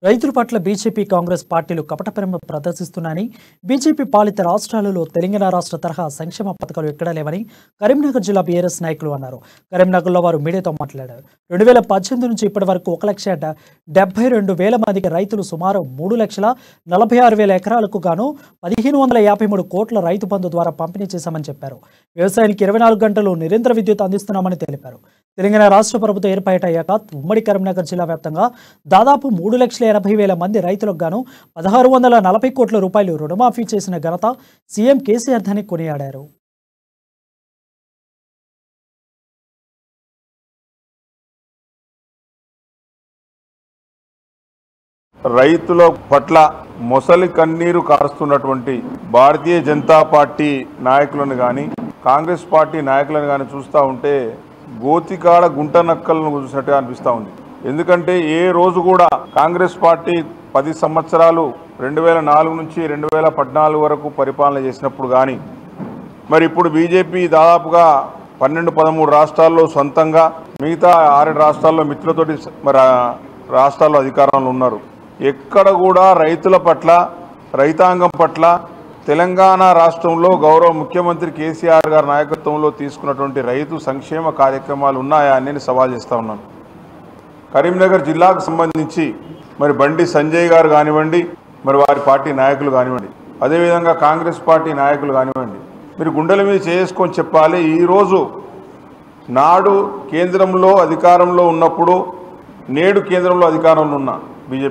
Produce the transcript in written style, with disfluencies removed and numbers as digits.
రైతుల పట్ల బీజేపీ కాంగ్రెస్ పార్టీలు కపటప్రేమ ప్రదర్శిస్తున్నాయని బీజేపీ పాలిత రాష్ట్రాలలో తెలంగాణ రాష్ట్ర తరహా సంక్షేమ పథకాలు ఎక్కడా లేవని కరీంనగర్ జిల్లా బీఆర్ఎస్ నాయకులు అన్నారు. కరీంనగర్లో వారు మీడియాతో మాట్లాడారు. 2018 నుంచి ఇప్పటి వరకు 1,72,000 మందికి రైతులు సుమారు 3,46,000 ఎకరాలకు గాను 1,553 కోట్ల రైతు బంధు ద్వారా పంపిణీ చేశామని చెప్పారు. వ్యవసాయానికి 24 గంటలు నిరంతర విద్యుత్ అందిస్తున్నామని తెలిపారు. తెలంగాణ రాష్ట్ర ప్రభుత్వం ఏర్పాటయ్యాక ఉమ్మడి కరీంనగర్ జిల్లా వ్యాప్తంగా దాదాపు 3,80,000 మంది రైతులకు గాను 1,640 కోట్ల రూపాయలు రుణమాఫీ చేసిన ఘనత సీఎం కేసీఆర్ దని కొనియాడారు. రైతుల పట్ల మొసలి కన్నీరు కారుస్తున్నటువంటి భారతీయ జనతా పార్టీ నాయకులను కానీ కాంగ్రెస్ పార్టీ నాయకులను కానీ చూస్తూ ఉంటే గోతికాడ గుంట నక్కలను చూసినట్టుగా అనిపిస్తూ ఉంది. ఎందుకంటే ఏ రోజు కూడా కాంగ్రెస్ పార్టీ 10 సంవత్సరాలు 2004 నుంచి 2014 వరకు పరిపాలన చేసినప్పుడు కానీ మరి ఇప్పుడు బీజేపీ దాదాపుగా 12-13 రాష్ట్రాల్లో సొంతంగా మిగతా 6 రాష్ట్రాల్లో మిత్రులతోటి మరి రాష్ట్రాల్లో అధికారంలో ఉన్నారు. ఎక్కడ కూడా రైతుల పట్ల రైతాంగం పట్ల తెలంగాణ రాష్ట్రంలో గౌరవ ముఖ్యమంత్రి కేసీఆర్ గారి నాయకత్వంలో తీసుకున్నటువంటి రైతు సంక్షేమ కార్యక్రమాలు ఉన్నాయా అని నేను సవాల్ చేస్తూ ఉన్నాను. కరీంనగర్ జిల్లాకు సంబంధించి మరి బండి సంజయ్ గారు కానివ్వండి, మరి వారి పార్టీ నాయకులు కానివ్వండి, అదేవిధంగా కాంగ్రెస్ పార్టీ నాయకులు కానివ్వండి, మీరు గుండెల మీద చేసుకొని చెప్పాలి. ఈరోజు నాడు కేంద్రంలో అధికారంలో ఉన్నప్పుడు నేడు కేంద్రంలో అధికారంలో ఉన్న బీజేపీ